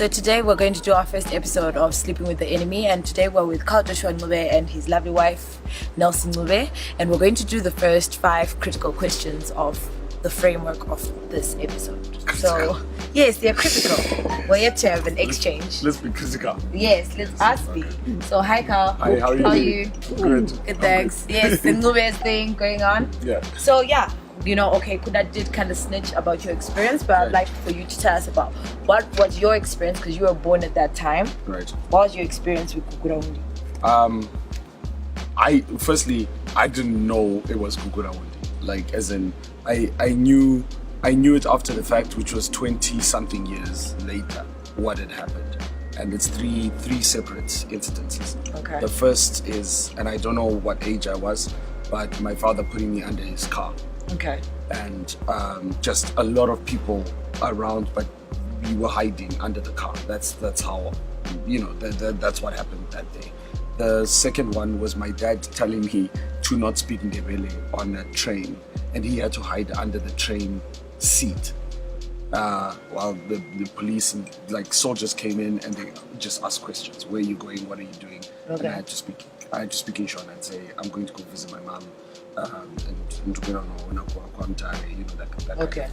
So today we're going to do our first episode of Sleeping with the Enemy, and today we're with Carl Joshua Ncube and his lovely wife Nelson Ncube, and we're going to do the first 5 critical questions of the framework of this episode. So yes, they're critical. We're yet to have an exchange. Let's be critical. Yes, let's us be. So hi Carl. Hi, how are you? Good. Good, thanks. Yes, the Ncube's thing going on. Yeah. So yeah, you know, okay, Kuda did kind of snitch about your experience, but I'd like for you to tell us about what was your experience, because you were born at that time. Right. What was your experience with Gukurahundi? I didn't know it was Gukurahundi. Like, as in, I knew it after the fact, which was 20 something years later, what had happened. And it's three separate incidences. Okay. The first is, and I don't know what age I was, but my father putting me under his car. Okay. And just a lot of people around, but we were hiding under the car. That's how, you know, that's what happened that day. The second one was my dad telling me to not speak Ndebele on a train, and he had to hide under the train seat while the police and like soldiers came in, and they just asked questions. Where are you going? What are you doing? Okay. And I had to speak in Shona and say, I'm going to go visit my mom. And you know, that Okay.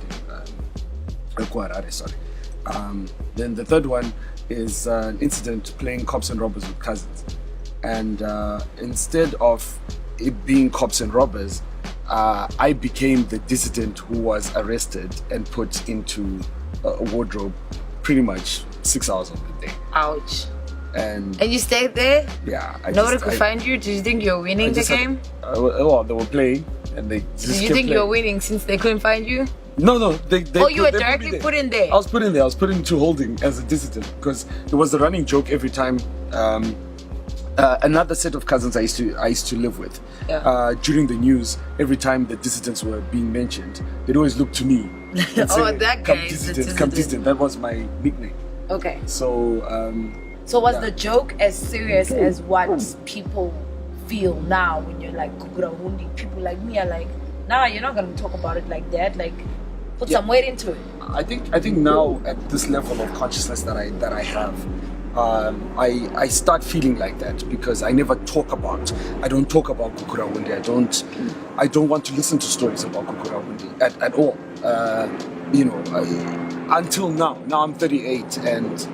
kind of thing. Then the third one is an incident playing cops and robbers with cousins. And instead of it being cops and robbers, I became the dissident who was arrested and put into a wardrobe pretty much 6 hours of the day. Ouch. And you stayed there? Yeah. Nobody could find you? Did you think you were winning the game? Well, they were playing, and they just Did you think you were winning since they couldn't find you? No. You were directly put in there? I was put in there. I was put into holding as a dissident because it was the running joke every time. Another set of cousins I used to live with. Yeah. During the news, every time the dissidents were being mentioned, they'd always look to me. And say, that guy is the dissident. Come dissident. That was my nickname. Okay. So was the joke as serious as what people feel now when you're like Gukurahundi? People like me are like, nah, you're not gonna talk about it like that. Like, put some weight into it. I think now at this level of consciousness that I have, I start feeling like that because I never talk about. I don't talk about Gukurahundi. I don't want to listen to stories about Gukurahundi at all. Until now. Now I'm 38 and.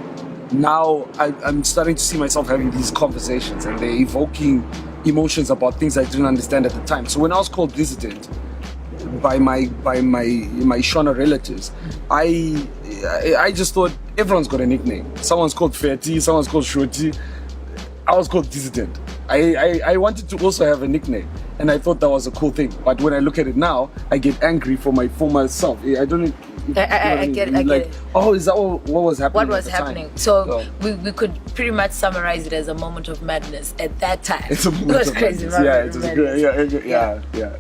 Now I'm starting to see myself having these conversations, and they're evoking emotions about things I didn't understand at the time. So when I was called dissident by my Shona relatives, I just thought everyone's got a nickname. Someone's called Feti, someone's called Shoti. I was called dissident. I wanted to also have a nickname, and I thought that was a cool thing. But when I look at it now, I get angry for my former self. I don't. I get it. Oh, is that what was happening? What was happening? So we could pretty much summarize it as a moment of madness at that time. It's a moment of crazy. Yeah.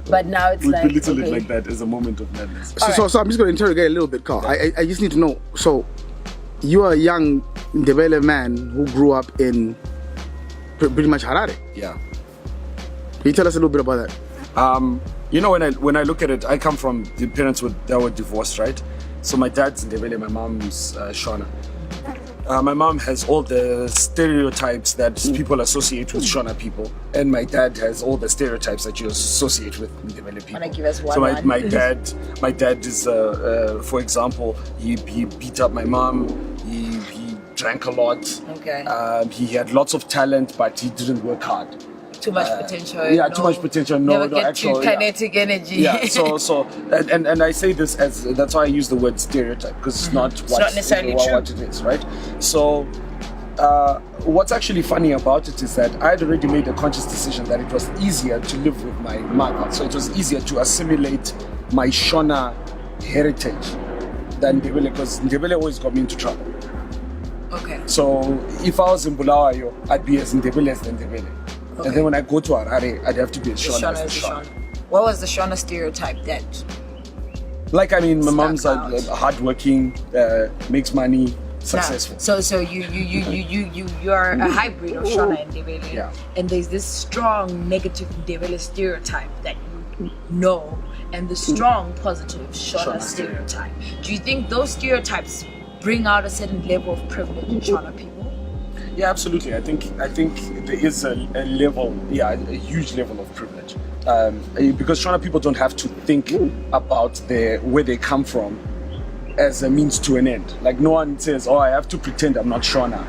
But now it's like belittle it like that as a moment of madness. So I'm just going to interrogate a little bit, Carl. I just need to know. So you are a young Ndebele man who grew up in pretty much Harare. Yeah. Can you tell us a little bit about that? When I look at it, I come from the parents that were divorced, right? So my dad's Ndebele, my mom's Shona. My mom has all the stereotypes that people associate with Shona people, and my dad has all the stereotypes that you associate with Ndebele people. Give us one. So my dad is, for example, he beat up my mom. He drank a lot. Okay. He had lots of talent, but he didn't work hard. Too much potential. Yeah, too much potential. Never get too kinetic energy. Yeah. So and I say this as that's why I use the word stereotype, because it's not necessarily true. What it is, right? So what's actually funny about it is that I had already made a conscious decision that it was easier to live with my mother. So it was easier to assimilate my Shona heritage than Ndebele, because Ndebele always got me into trouble. Okay. So if I was in Bulawayo, I'd be as Ndebele as the Ndebele. Okay. And then when I go to Harare, I'd have to be as Shona as the Shona. What was the Shona stereotype that? Like, I mean, my mom's hardworking, makes money, successful. So you are a hybrid of Shona and Ndebele. Yeah. And there's this strong negative Ndebele stereotype that you know, and the strong positive Shona stereotype. Do you think those stereotypes bring out a certain level of privilege in Shona people? Yeah, absolutely. I think there is a level, a huge level of privilege, because Shona people don't have to think about where they come from as a means to an end. Like, no one says, "Oh, I have to pretend I'm not Shona."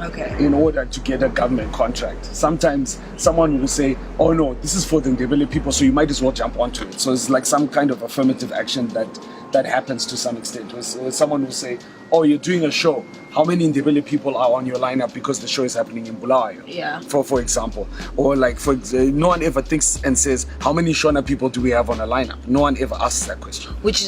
Okay. In order to get a government contract. Sometimes someone will say, "Oh no, this is for the Ndebele people, so you might as well jump onto it." So it's like some kind of affirmative action that happens to some extent. Or someone will say, "Oh, you're doing a show. How many Ndebele people are on your lineup because the show is happening in Bulawayo?" Yeah. For example, or like no one ever thinks and says, "How many Shona people do we have on a lineup?" No one ever asks that question. Which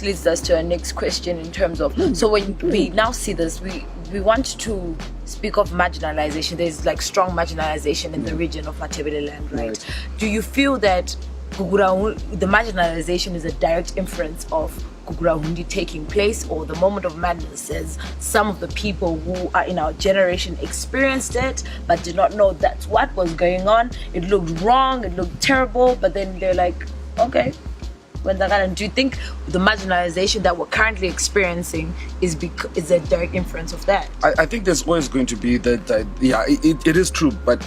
leads us to our next question in terms of, so when we now see this, we want to speak of marginalization. There's like strong marginalization in the region of Ndebele land, right? Do you feel that the marginalization is a direct inference of Gukurahundi taking place, or the moment of madness says some of the people who are in our generation experienced it but did not know that's what was going on? It looked wrong, it looked terrible, but then they're like, okay. Do you think the marginalization that we're currently experiencing is a direct inference of that? I think there's always going to be it is true, but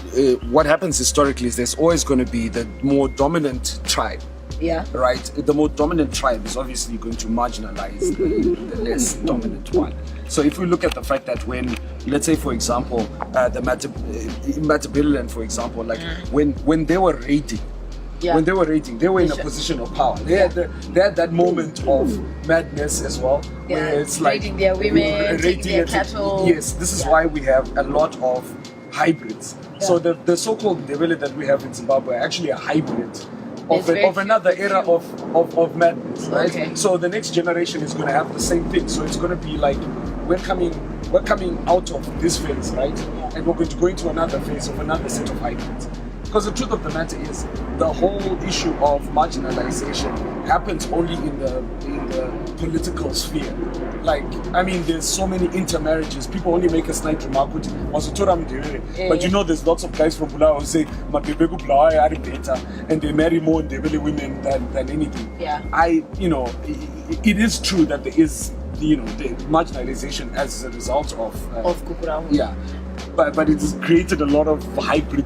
what happens historically is there's always going to be the more dominant tribe. Yeah. Right? The more dominant tribe is obviously going to marginalize the less dominant one. So if we look at the fact that when, let's say for example, the Ndebele, for example, like when they were raiding, when they were raiding, they were in a position of power. They had that moment of madness as well, where it's like raiding their women, taking their cattle. Yes, this is why we have a lot of hybrids. So the so-called Ndebele that we have in Zimbabwe are actually a hybrid of another era of madness, right? Okay. So the next generation is going to have the same thing. So it's going to be like we're coming out of this phase, right? And we're going to go into another phase of another set of hybrids. Because the truth of the matter is, the whole issue of marginalization happens only in the political sphere. Like, I mean, there's so many intermarriages. People only make a slight remark, but you know, there's lots of guys from Bulawayo who say, "Mabebegu Bulawayo are better," and they marry more Ndebele women than anything. Yeah. It is true that there is, the marginalization as a result of Gukurahundi. Yeah, but it's created a lot of hybrid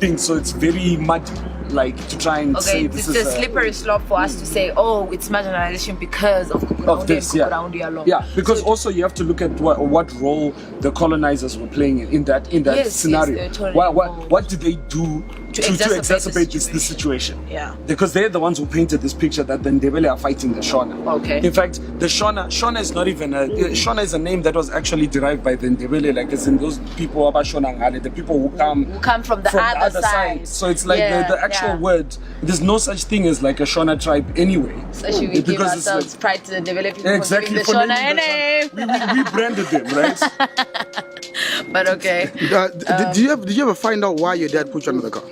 things, so it's very muddy, like, to try and say this is a slippery slope for us to say, oh, it's marginalization because of Gukurahundi alone. Yeah, because also you have to look at what role the colonizers were playing in that scenario. Yes, totally what did they do to exacerbate this situation? Yeah, because they're the ones who painted this picture that the Ndebele are fighting the Shona. Okay. In fact, the Shona is not even Shona is a name that was actually derived by the Ndebele, like as in those people about Shona Ngale, the people who come from the other side. So it's like the actual word. There's no such thing as like a Shona tribe anyway. So should we give ourselves pride to the Ndebele people exactly, for giving the Shona a name? We branded them, right? But okay. Did you ever find out why your dad put you under the car?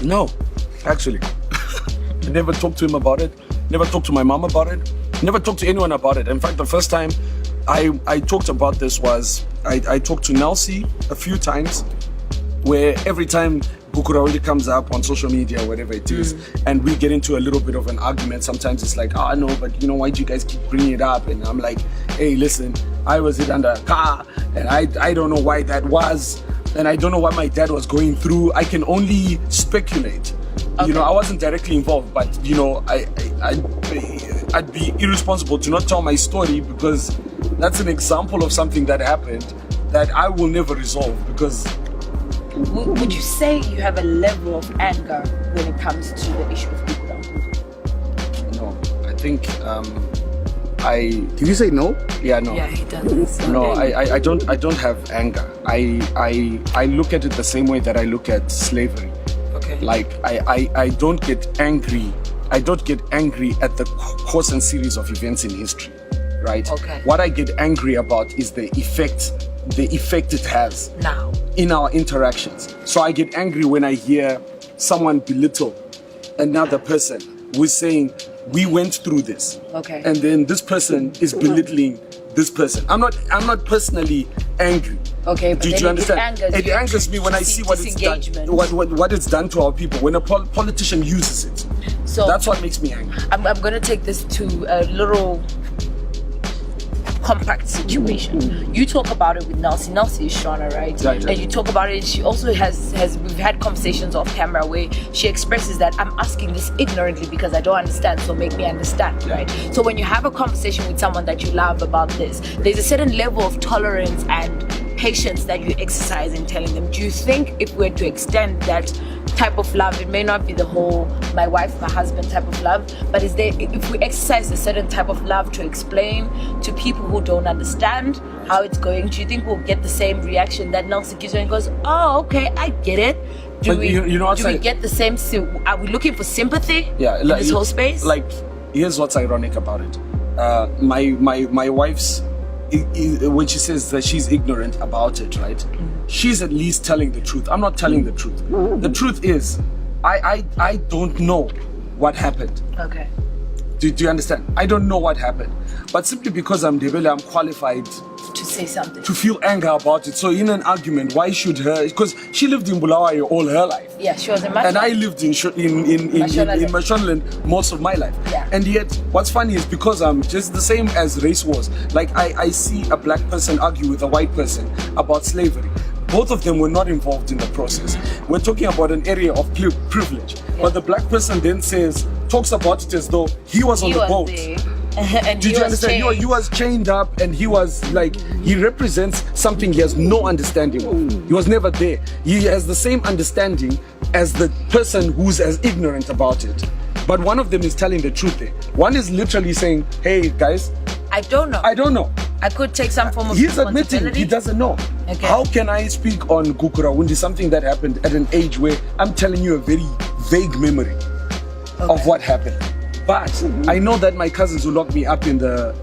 No, actually. I never talked to him about it. Never talked to my mom about it. Never talked to anyone about it. In fact, the first time I talked about this was I talked to Nelsie a few times, where every time Gukurahundi comes up on social media, whatever it is, and we get into a little bit of an argument. Sometimes it's like, no, but why do you guys keep bringing it up? And I'm like, hey, listen, I was hit under a car, and I don't know why that was, and I don't know what my dad was going through. I can only speculate. Okay. I wasn't directly involved, but I'd be irresponsible to not tell my story, because that's an example of something that happened that I will never resolve. Because would you say you have a level of anger when it comes to the issue of Gukurahundi? No, I think Did you say no? Yeah, no. Yeah, he does. No, I don't have anger. I look at it the same way that I look at slavery. Okay. Like I don't get angry. I don't get angry at the course and series of events in history, right? Okay. What I get angry about is the effect it has now in our interactions. So I get angry when I hear someone belittle another person who's saying, we went through this. Okay. And then this person is belittling this person. I'm not personally angry. Okay, but do you understand? It angers me when I see what it's done. What it's done to our people. When a politician uses it. So that's what makes me angry. I'm gonna take this to a little compact situation. You talk about it with Nelsie. Nelsie is Shona, right? Right. And you talk about it. She also has we've had conversations off camera where she expresses that I'm asking this ignorantly because I don't understand, so make me understand, right? So when you have a conversation with someone that you love about this, there's a certain level of tolerance and patience that you exercise in telling them. Do you think if we're to extend that type of love, it may not be the whole my wife, my husband type of love, but is there, if we exercise a certain type of love to explain to people who don't understand how it's going, do you think we'll get the same reaction that Nelsie gives and goes, oh, okay, I get it? Do we get the same, are we looking for sympathy in this whole space? Like, here's what's ironic about it. My wife's, when she says that she's ignorant about it, right? She's at least telling the truth. I'm not telling the truth. The truth is, I don't know what happened. Okay. Do you understand? I don't know what happened. But simply because I'm Ndebele, I'm qualified to say something, to feel anger about it. So in an argument, why should her? Because she lived in Bulawayo all her life. Yeah, she was in Mashonaland. And I lived in Mashonaland most of my life. Yeah. And yet, what's funny is because I'm just the same as race wars. Like I see a black person argue with a white person about slavery. Both of them were not involved in the process. We're talking about an area of privilege. Yeah. But the black person then talks about it as though he was on the boat. And Did you understand? He was chained up, and he was like, he represents something he has no understanding of. He was never there. He has the same understanding as the person who's as ignorant about it. But one of them is telling the truth there. One is literally saying, hey guys, I don't know. I could take some form of He's admitting he doesn't know. Okay. How can I speak on Gukurahundi, something that happened at an age where I'm telling you a very vague memory of what happened? But I know that my cousins who locked me up in the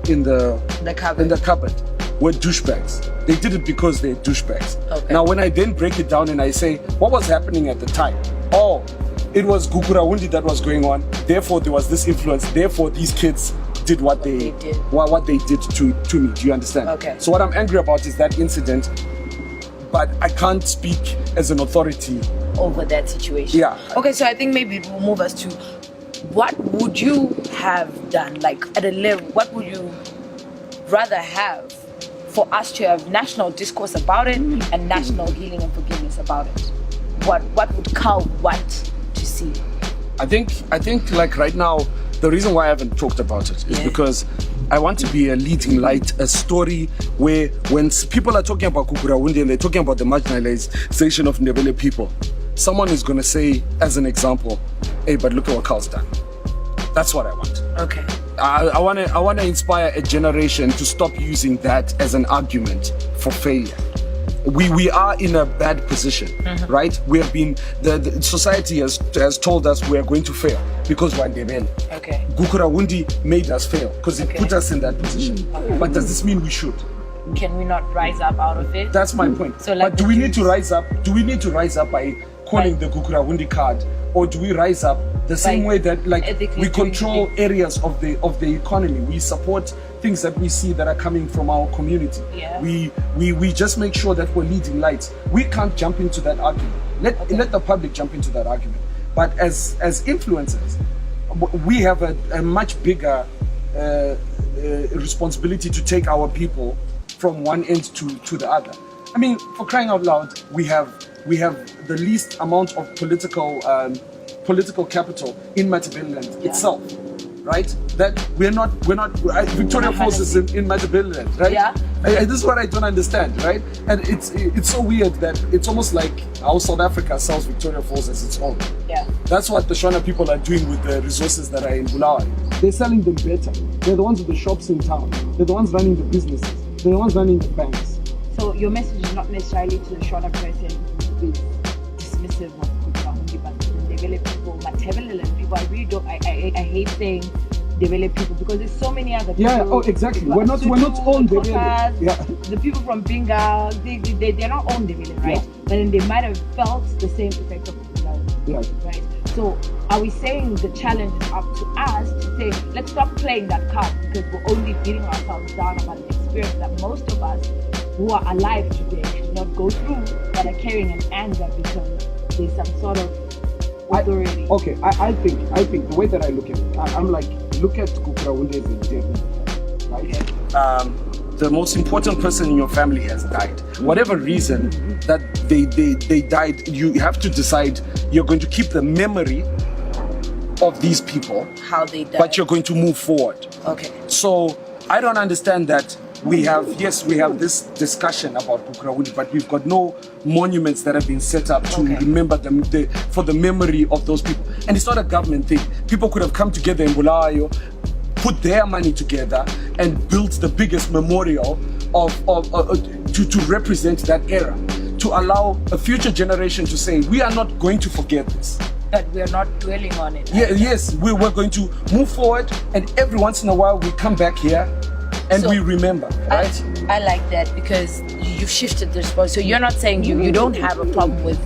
cupboard were douchebags. They did it because they're douchebags. Okay. Now when I then break it down and I say, what was happening at the time? Oh, it was Gukurahundi that was going on. Therefore there was this influence. Therefore these kids did what they did to me. Do you understand? Okay. So what I'm angry about is that incident, but I can't speak as an authority over that situation. Yeah. Okay, so I think maybe it will move us to what would you have done? Like at a level, what would you rather have for us to have national discourse about it and national healing and forgiveness about it? What would Carl want to see? I think like right now, the reason why I haven't talked about it is because I want to be a leading light, a story where when people are talking about Gukurahundi and they're talking about the marginalization of Ndebele people, someone is going to say, as an example, hey, but look at what Carl's done. That's what I want. Okay. I want to inspire a generation to stop using that as an argument for failure. We are in a bad position, right? We have been, the society has told us we are going to fail because we're Ndebele. Okay. Gukurahundi made us fail because it put us in that position. But does this mean we should? Can we not rise up out of it? That's my point. So like, but do we need to rise up? Do we need to rise up by calling the Gukurahundi card, or do we rise up the same way that we control areas of the economy? We support things that we see that are coming from our community. Yeah. We just make sure that we're leading lights. We can't jump into that argument. Let the public jump into that argument. But as influencers, we have a much bigger responsibility to take our people from one end to the other. I mean, for crying out loud, we have the least amount of political capital in Ndebele itself, right? That we're not Victoria Falls is in Ndebele, right? Yeah. This is what I don't understand, right? And it's so weird that it's almost like how South Africa sells Victoria Falls as its own. Yeah. That's what the Shona people are doing with the resources that are in Bulawayo. They're selling them better. They're the ones with the shops in town. They're the ones running the businesses. They're the ones running the banks. So your message is not necessarily to the Shona person who is dismissive of Gukurahundi, but the Ndebele people, Matebeleland people. I really don't. I hate saying Ndebele people because there's so many other people. Yeah. Oh, exactly. We're not all Ndebele. Yeah. The people from Binga, they're not all Ndebele, right? Yeah. But then they might have felt the same effect of Gukurahundi, right? So are we saying the challenge is up to us to say, let's stop playing that card because we're only beating ourselves down about an experience that most of us who are alive today should not go through, but are carrying an anger because there's some sort of authority. I think the way that I look at it, I'm like, look at Gukurahundi as a devil, right? the most important person in your family has died, whatever reason that they died, you have to decide you're going to keep the memory of these people, how they died, but you're going to move forward. Okay. So I don't understand that we have this discussion about Gukurahundi, but we've got no monuments that have been set up to remember them, for the memory of those people. And it's not a government thing. People could have come together in Bulawayo, put their money together and built the biggest memorial to represent that era, to allow a future generation to say, we are not going to forget this. But we are not dwelling on it. Yeah, yes, we're going to move forward, and every once in a while we come back here and we remember, right? I like that, because you've shifted the response. So you're not saying you don't have a problem with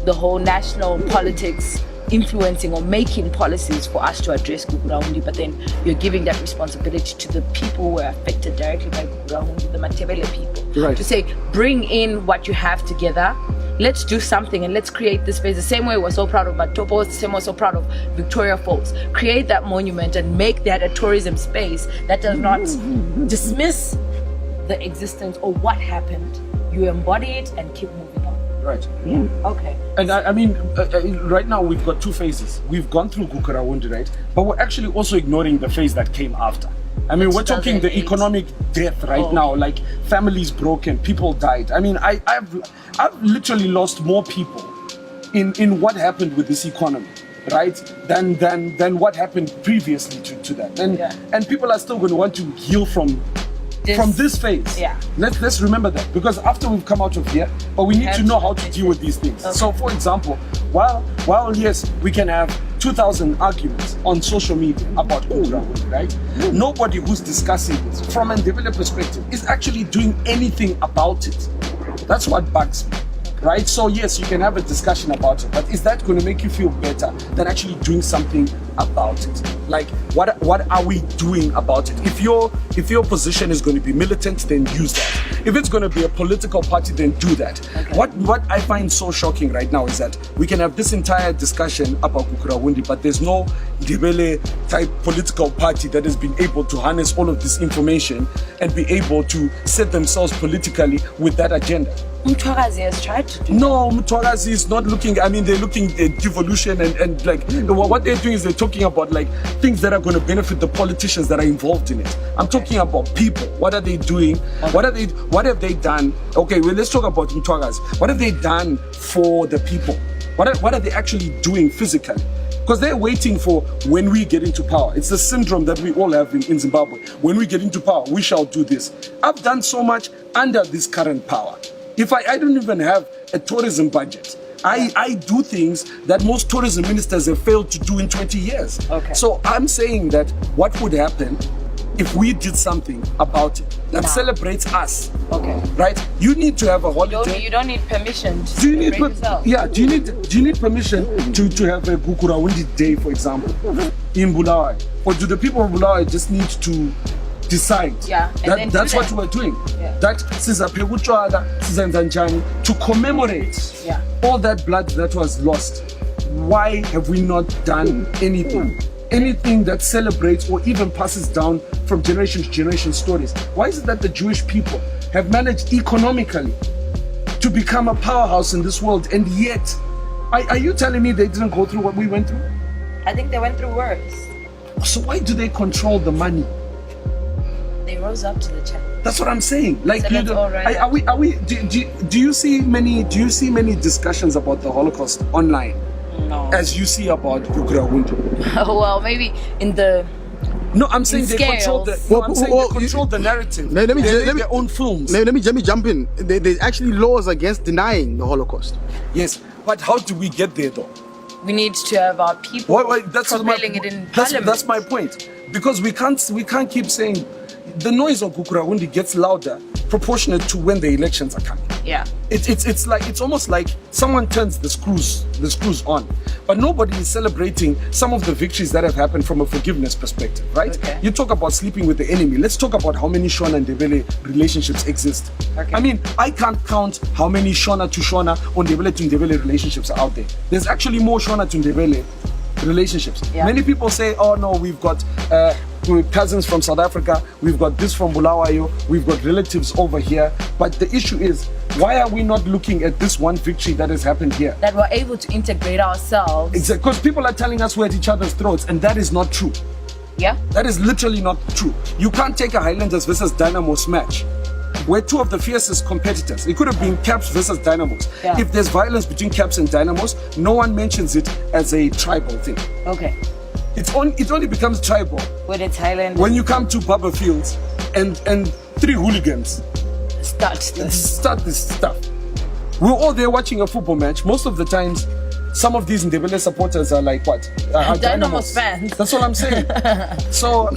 the whole national politics influencing or making policies for us to address Gukurahundi, but then you're giving that responsibility to the people who are affected directly by Gukurahundi, the Ndebele people, right, to say, bring in what you have together, let's do something and let's create this space. The same way we're so proud of Matopo, the same way we're so proud of Victoria Falls. Create that monument and make that a tourism space that does not dismiss the existence or what happened. You embody it and keep moving on. Right. Yeah. Okay. And I mean, right now we've got two phases. We've gone through Gukurahundi, right? But we're actually also ignoring the phase that came after. I mean, we're talking the economic death right now, like families broken, people died. I mean, I've literally lost more people in what happened with this economy, right, than what happened previously to that. And people are still going to want to heal from this phase. Yeah. Let's remember that, because after we've come out of here, but we need to know how to deal with these things. Okay. So, for example, while yes, we can have 2,000 arguments on social media about Gukurahundi, right? Nobody who's discussing this from a Ndebele perspective is actually doing anything about it. That's what bugs me, right? So yes, you can have a discussion about it, but is that going to make you feel better than actually doing something about it? Like, what are we doing about it? If your position is going to be militant, then use that. If it's going to be a political party, then do that. Okay. What I find so shocking right now is that we can have this entire discussion about Gukurahundi, but there's no Ndebele type political party that has been able to harness all of this information and be able to set themselves politically with that agenda. Mtwakazi has tried to do No, Mtwakazi is not looking, I mean, they're looking at devolution and like, what they're doing is they're talking about like things that are going to benefit the politicians that are involved in it. I'm talking about people. What are they doing? Okay. What have they done? Okay, well, let's talk about Mtwakazi. What have they done for the people? What are they actually doing physically? Because they're waiting for when we get into power. It's the syndrome that we all have in Zimbabwe. When we get into power, we shall do this. I've done so much under this current power. If I don't even have a tourism budget, I do things that most tourism ministers have failed to do in 20 years. Okay. So I'm saying that what would happen if we did something about it that celebrates us? Okay. Right? You need to have a holiday. You don't need permission to celebrate yourself. Yeah. Do you need permission to have a Gukurahundi day, for example, in Bulawayo? Or do the people of Bulawayo just need to decide? Yeah, that's what we're doing. Yeah. That to commemorate all that blood that was lost. Why have we not done anything? Anything that celebrates or even passes down from generation to generation stories? Why is it that the Jewish people have managed economically to become a powerhouse in this world, and yet, are you telling me they didn't go through what we went through? I think they went through worse. So why do they control the money? They rose up to the challenge. That's what I'm saying. Like, so do you see many discussions about the Holocaust online? No. As you see about Gukurahundi? Well, maybe in the... No, I'm saying they control the. No, I'm saying they control the narrative. Let me their own films. Let me jump in. There's actually laws against denying the Holocaust. Yes, but how do we get there, though? We need to have our people propelling it in parliament. That's my point. Because we can't keep saying the noise of Gukurahundi gets louder proportionate to when the elections are coming. Yeah. It's almost like someone turns the screws on, but nobody is celebrating some of the victories that have happened from a forgiveness perspective, right? Okay. You talk about sleeping with the enemy. Let's talk about how many Shona and Ndebele relationships exist. Okay. I mean, I can't count how many Shona to Shona or Ndebele to Ndebele relationships are out there. There's actually more Shona to Ndebele relationships. Yeah. Many people say, oh no, we've got cousins from South Africa, we've got this from Bulawayo, we've got relatives over here. But the issue is, why are we not looking at this one victory that has happened here? That we're able to integrate ourselves. Exactly, because people are telling us we're at each other's throats, and that is not true. Yeah? That is literally not true. You can't take a Highlanders versus Dynamos match. We're two of the fiercest competitors. It could have been Caps versus Dynamos. Yeah. If there's violence between Caps and Dynamos, no one mentions it as a tribal thing. Okay. It only becomes tribal When it's Highland. when you come to Baba Fields and 3 hooligans Start this stuff. We're all there watching a football match. Most of the times, some of these Ndebele supporters are like what? Dynamos fans. That's what I'm saying. So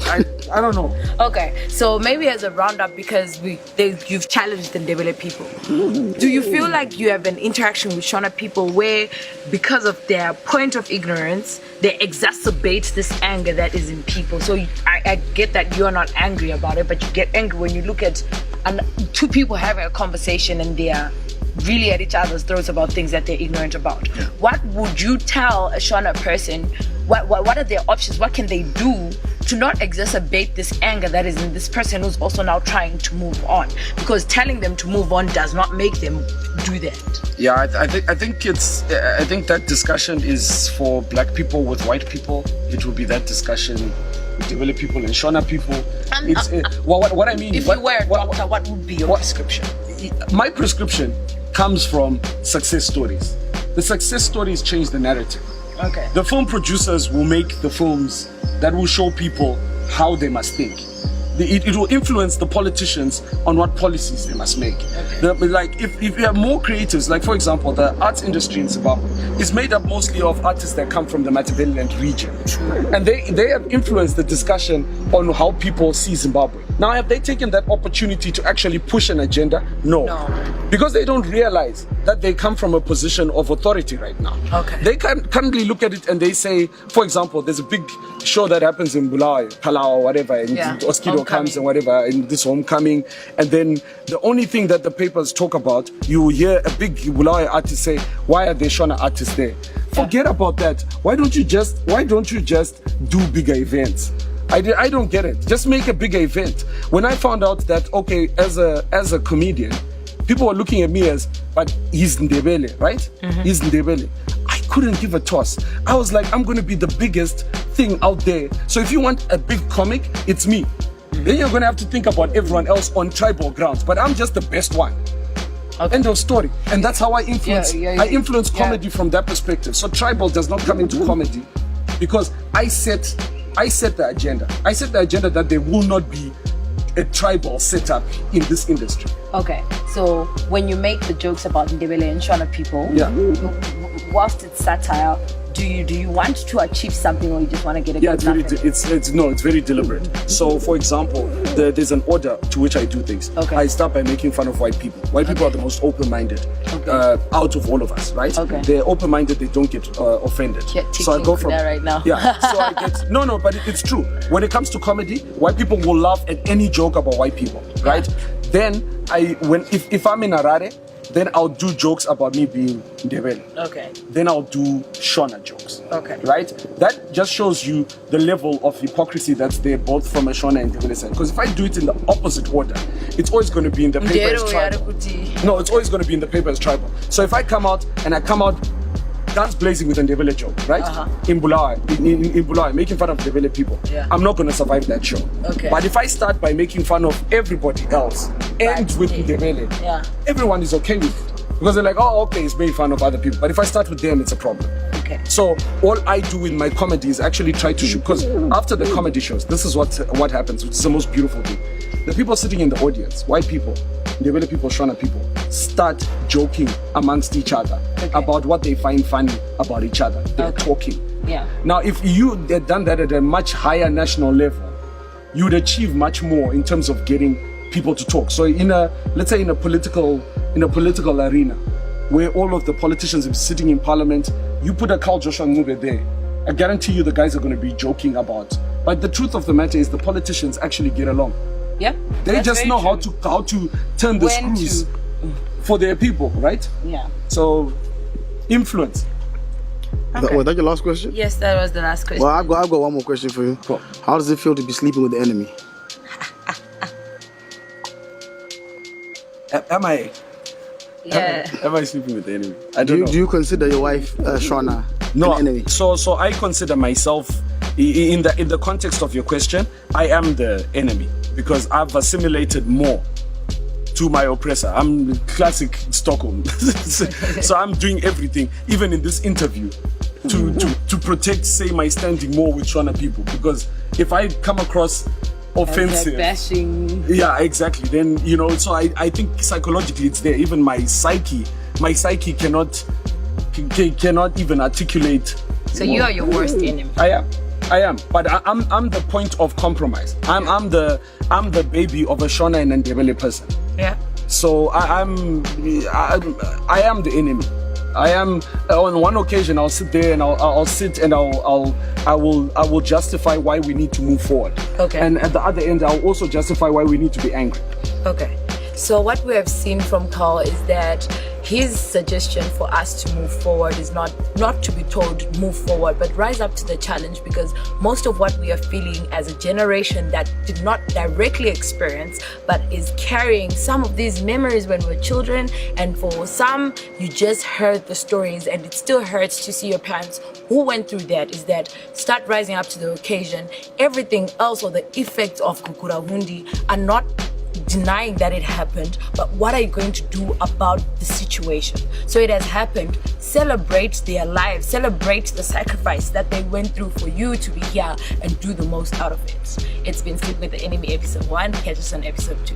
I don't know. Okay, so maybe as a roundup, because you've challenged the Ndebele people. Do you feel like you have an interaction with Shona people where, because of their point of ignorance, they exacerbate this anger that is in people? So I get that you're not angry about it, but you get angry when you look at two people having a conversation and they are really at each other's throats about things that they're ignorant about. Yeah. What would you tell a Shona person? What are their options? What can they do to not exacerbate this anger that is in this person who's also now trying to move on? Because telling them to move on does not make them do that. Yeah, I think that discussion is for black people with white people. It will be that discussion with Ndebele people and Shona people. What I mean. If you were a doctor, what would be your prescription? My prescription comes from success stories. The success stories change the narrative. Okay. The film producers will make the films that will show people how they must think. It will influence the politicians on what policies they must make. Okay. Like if you have more creatives, like for example, the arts industry in Zimbabwe is made up mostly of artists that come from the Matabeleland region. True. And they have influenced the discussion on how people see Zimbabwe. Now, have they taken that opportunity to actually push an agenda? No. Because they don't realize that they come from a position of authority right now. Okay. They can currently look at it and they say, for example, there's a big show that happens in Bulawayo, Palau, or whatever, and Oskido comes and whatever, in this homecoming, and then the only thing that the papers talk about, you hear a big Bulawayo artist say, why are there Shona artists there? Forget about that. Why don't you just do bigger events? I don't get it. Just make a bigger event. When I found out that, okay, as a comedian, people were looking at me as, but he's Ndebele, right? Mm-hmm. He's Ndebele. I couldn't give a toss. I was like, I'm going to be the biggest thing out there. So if you want a big comic, it's me. Mm-hmm. Then you're going to have to think about everyone else on tribal grounds. But I'm just the best one. Okay. End of story. And that's how I influence. I influence comedy from that perspective. So tribal does not come into comedy because I set the agenda. I set the agenda that there will not be a tribal setup in this industry. Okay, so when you make the jokes about Ndebele and Shona people, whilst it's satire, do you want to achieve something, or you just want to get a good laugh? It's very deliberate. So, for example, there's an order to which I do things. Okay. I start by making fun of white people. White people are the most open-minded out of all of us, right? Okay. They're open-minded. They don't get offended. So I go from there right now. Yeah. So I get no, but it's true. When it comes to comedy, white people will laugh at any joke about white people, right? Then if I'm in Harare, then I'll do jokes about me being Ndebele. Okay. Then I'll do Shona jokes. Okay. Right? That just shows you the level of hypocrisy that's there, both from a Shona and Ndebele side. Because if I do it in the opposite order, it's always going to be in the paper as tribal. No, it's always going to be in the paper as tribal. So if I come out guns blazing with a Ndebele joke, right? In Bulawayo, making fun of Ndebele people, I'm not going to survive that show. Okay. But if I start by making fun of everybody else and with Ndebele, everyone is okay with it. Because they're like, oh, okay, he's making fun of other people. But if I start with them, it's a problem. Okay. So all I do with my comedy is actually try to shoot. Because after the comedy shows, this is what happens, which is the most beautiful thing. The people sitting in the audience, white people, Ndebele people, Shona people, start joking amongst each other about what they find funny about each other. They're talking. Yeah. Now, if you had done that at a much higher national level, you would achieve much more in terms of getting people to talk. So let's say in a political arena, where all of the politicians are sitting in parliament, you put a Carl Joshua Ncube there, I guarantee you the guys are going to be joking about. But the truth of the matter is the politicians actually get along. Yeah. They just know how to turn the screws for their people, right? Yeah. So, influence. Okay. Was that your last question? Yes, that was the last question. Well, I've got one more question for you. Cool. How does it feel to be sleeping with the enemy? Am I sleeping with the enemy? I don't know. Do you consider your wife, Shona, No. an enemy? So I consider myself, in the context of your question, I am the enemy because I've assimilated more to my oppressor. I'm classic Stockholm. So I'm doing everything, even in this interview, to protect, say, my standing more with Shona people. Because if I come across offensive, bashing. yeah, exactly. Then so I think psychologically it's there. Even my psyche cannot even articulate. So you are your worst enemy. I am, but I'm the point of compromise. I'm the baby of a Shona and Ndebele person. Yeah. So I am the enemy. I am. On one occasion, I'll sit there and I'll sit and I will justify why we need to move forward. Okay. And at the other end, I'll also justify why we need to be angry. Okay. So what we have seen from Carl is that his suggestion for us to move forward is not to be told move forward, but rise up to the challenge, because most of what we are feeling as a generation that did not directly experience but is carrying some of these memories when we're children, and for some you just heard the stories and it still hurts to see your parents who went through that, is that start rising up to the occasion. Everything else or the effects of Gukurahundi are not denying that it happened, but what are you going to do about the situation? So it has happened. Celebrate their lives, celebrate the sacrifice that they went through for you to be here, and do the most out of it. It's been Sleep with the Enemy episode 1. Catch us on episode 2.